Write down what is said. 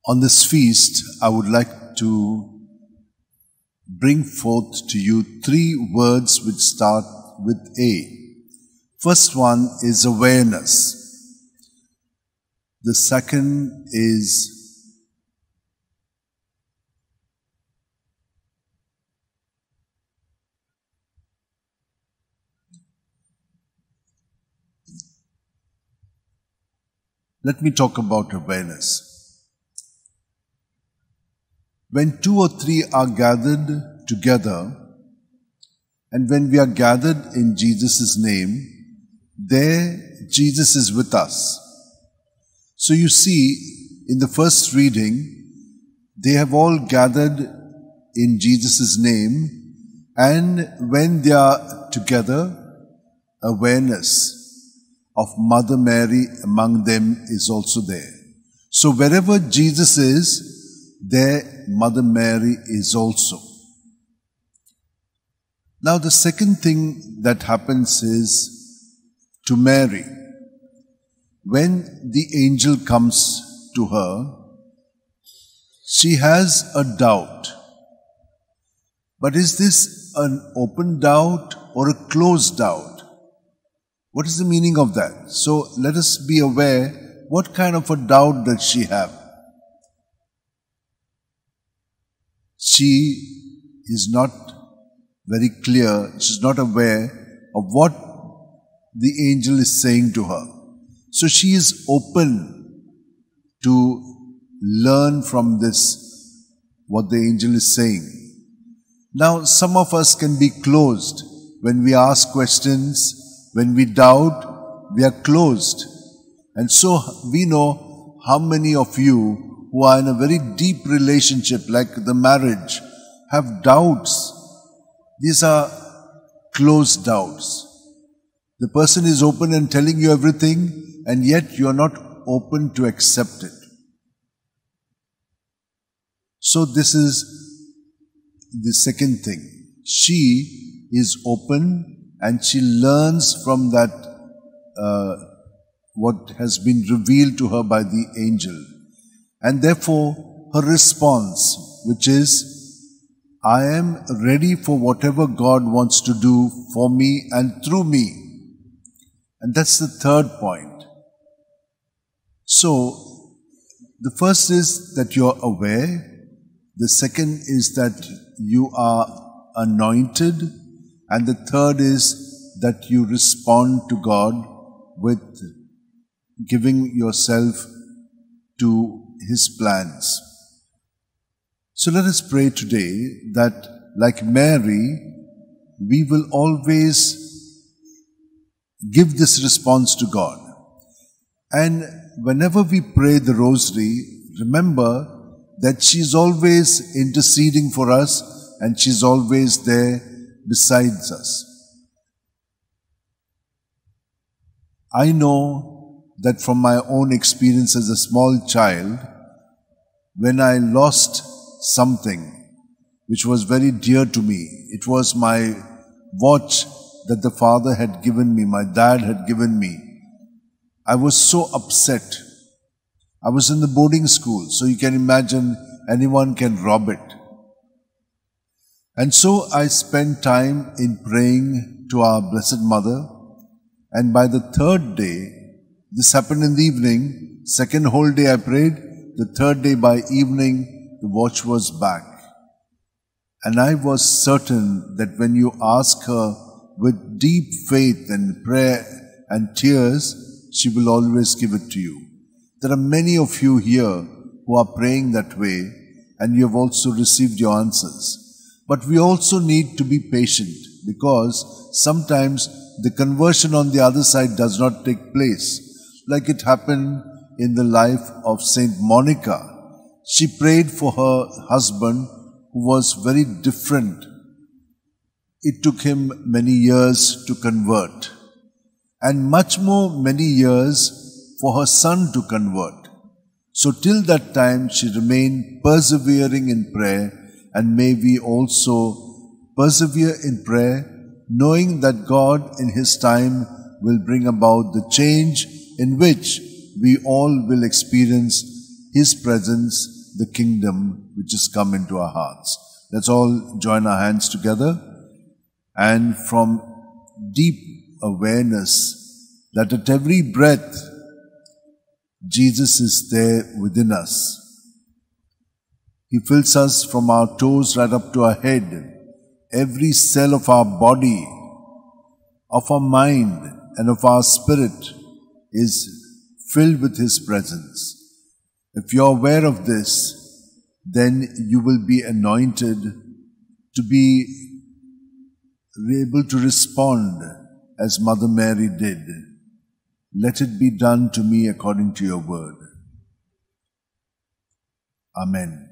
On this feast, I would like to bring forth to you 3 words which start with A. First one is awareness. The second is let me talk about awareness. When 2 or 3 are gathered together, and when we are gathered in Jesus' name, there Jesus is with us. So you see, in the first reading, they have all gathered in Jesus' name, and when they are together, awareness of Mother Mary among them is also there. So wherever Jesus is, there Mother Mary is also. Now the second thing that happens is to Mary. When the angel comes to her, she has a doubt. But is this an open doubt or a closed doubt? What is the meaning of that? So let us be aware, what kind of a doubt does she have? She is not very clear, she is not aware of what the angel is saying to her. So she is open to learn from this, what the angel is saying. Now, some of us can be closed. When we ask questions, when we doubt, we are closed. And so we know how many of you who are in a very deep relationship, like the marriage, have doubts. These are closed doubts. The person is open and telling you everything, and yet you are not open to accept it. So this is the second thing. She is open and she learns from that what has been revealed to her by the angel. And therefore, her response, which is, I am ready for whatever God wants to do for me and through me. And that's the third point. So, the first is that you are aware. The second is that you are anointed. And the third is that you respond to God with giving yourself to His plans. So let us pray today that, like Mary, we will always give this response to God. And whenever we pray the rosary, remember that she's always interceding for us and she's always there besides us. I know that from my own experience as a small child, when I lost something which was very dear to me, it was my watch that the father had given me, my dad had given me. I was so upset. I was in the boarding school, so you can imagine anyone can rob it. And so I spent time in praying to our Blessed Mother, and by the third day, this happened in the evening, second whole day I prayed, the third day by evening, the watch was back. And I was certain that when you ask her with deep faith and prayer and tears, she will always give it to you. There are many of you here who are praying that way, and you have also received your answers. But we also need to be patient, because sometimes the conversion on the other side does not take place. Like it happened in the life of Saint Monica. She prayed for her husband who was very different. It took him many years to convert, and much more many years for her son to convert. So till that time she remained persevering in prayer, and may we also persevere in prayer, knowing that God in His time will bring about the change in which we all will experience His presence the kingdom which has come into our hearts. Let's all join our hands together, and from deep awareness that at every breath Jesus is there within us. He fills us from our toes right up to our head. Every cell of our body, of our mind, and of our spirit is filled with His presence. If you're aware of this, then you will be anointed to be able to respond as Mother Mary did. Let it be done to me according to your word. Amen.